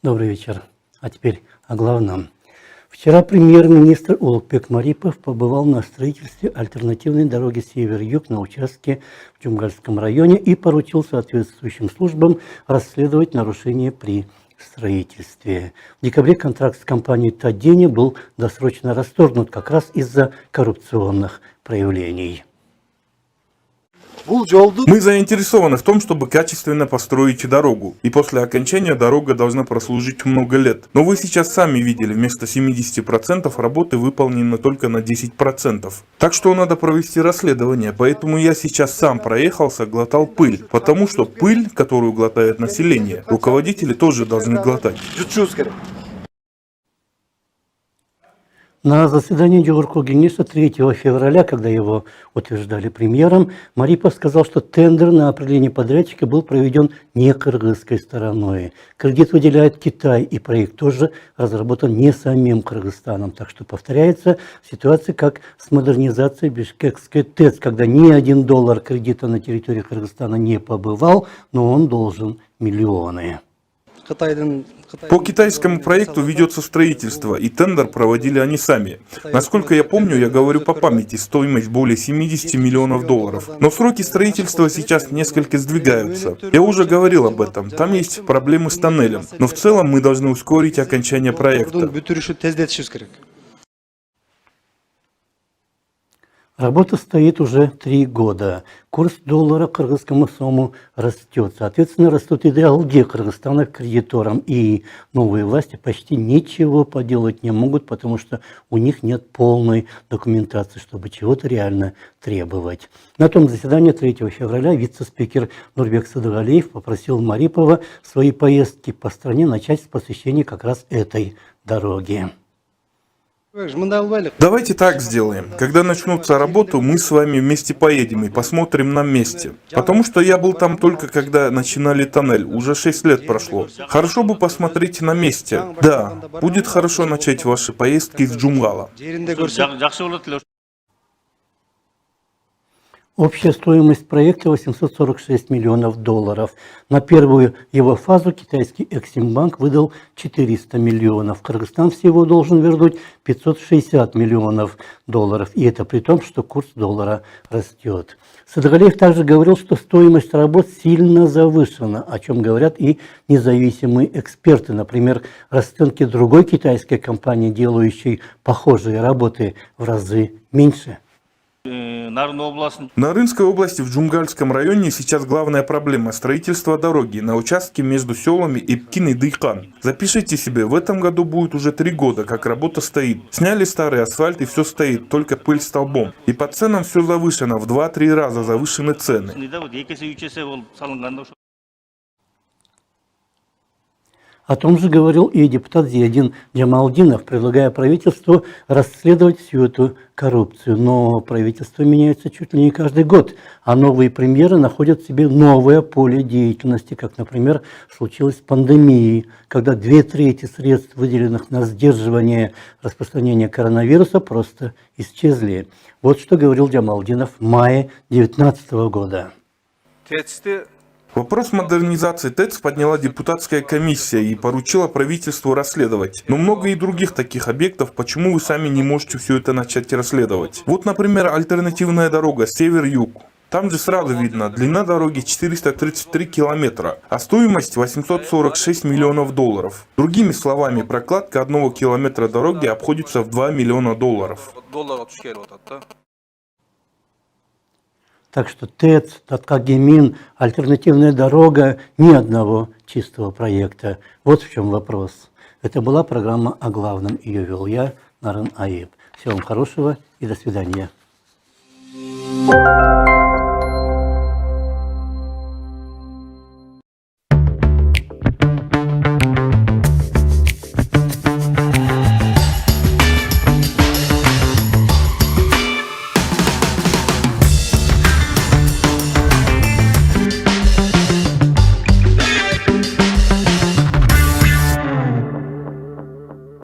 Добрый вечер. А теперь о главном. Вчера премьер-министр Улукбек Марипов побывал на строительстве альтернативной дороги север-юг на участке в Джумгальском районе и поручил соответствующим службам расследовать нарушения при строительстве. В декабре контракт с компанией «Тадени» был досрочно расторгнут как раз из-за коррупционных проявлений. Мы заинтересованы в том, чтобы качественно построить дорогу. И после окончания дорога должна прослужить много лет. Но вы сейчас сами видели, вместо 70% работы выполнено только на 10%. Так что надо провести расследование. Поэтому я сейчас сам проехался, глотал пыль. Потому что пыль, которую глотает население, руководители тоже должны глотать. На заседании Джохоркул Кеңеса 3 февраля, когда его утверждали премьером, Марипов сказал, что тендер на определение подрядчика был проведен не кыргызской стороной. Кредит выделяет Китай, и проект тоже разработан не самим Кыргызстаном. Так что повторяется ситуация, как с модернизацией Бишкекской ТЭЦ, когда ни $1 кредита на территории Кыргызстана не побывал, но он должен миллионы. По китайскому проекту ведется строительство, и тендер проводили они сами. Насколько я помню, я говорю по памяти, стоимость более $70 миллионов. Но сроки строительства сейчас несколько сдвигаются. Я уже говорил об этом, там есть проблемы с тоннелем, но в целом мы должны ускорить окончание проекта. Работа стоит уже 3 года. Курс доллара к кыргызскому сому растет. Соответственно, растут и долги Кыргызстана к кредиторам. И новые власти почти ничего поделать не могут, потому что у них нет полной документации, чтобы чего-то реально требовать. На том заседании 3 февраля вице-спикер Нурбек Садыгалиев попросил Марипова свои поездки по стране начать с посещения как раз этой дороги. Давайте так сделаем. Когда начнутся работу, мы с вами вместе поедем и посмотрим на месте. Потому что я был там только когда начинали тоннель. Уже 6 лет прошло. Хорошо бы посмотреть на месте. Да, будет хорошо начать ваши поездки с Джумгала. Общая стоимость проекта $846 миллионов. На первую его фазу китайский Эксимбанк выдал 400 миллионов. Кыргызстан всего должен вернуть $560 миллионов. И это при том, что курс доллара растет. Садыгалиев также говорил, что стоимость работ сильно завышена, о чем говорят и независимые эксперты. Например, расценки другой китайской компании, делающей похожие работы, в разы меньше. На Нарынской области в Джумгальском районе сейчас главная проблема – строительство дороги на участке между селами Ипкин и Дыйкан. Запишите себе, в этом году будет уже 3 года, как работа стоит. Сняли старый асфальт и все стоит, только пыль столбом. И по ценам все завышено, в 2-3 раза завышены цены. О том же говорил и депутат Зиядин Джамалдинов, предлагая правительству расследовать всю эту коррупцию. Но правительство меняется чуть ли не каждый год, а новые премьеры находят в себе новое поле деятельности, как, например, случилось с пандемией, когда 2/3 средств, выделенных на сдерживание распространения коронавируса, просто исчезли. Вот что говорил Джамалдинов в мае 2019 года. Вопрос модернизации ТЭЦ подняла депутатская комиссия и поручила правительству расследовать. Но много и других таких объектов, почему вы сами не можете все это начать расследовать? Вот, например, альтернативная дорога север-юг. Там же сразу видно, длина дороги 433 километра, а стоимость $846 миллионов. Другими словами, прокладка 1 километра дороги обходится в $2 миллиона. Так что ТЭЦ, Таткагемин, альтернативная дорога, ни одного чистого проекта. Вот в чем вопрос. Это была программа о главном. Ее вел я, Нарын Аиб. Всего вам хорошего и до свидания.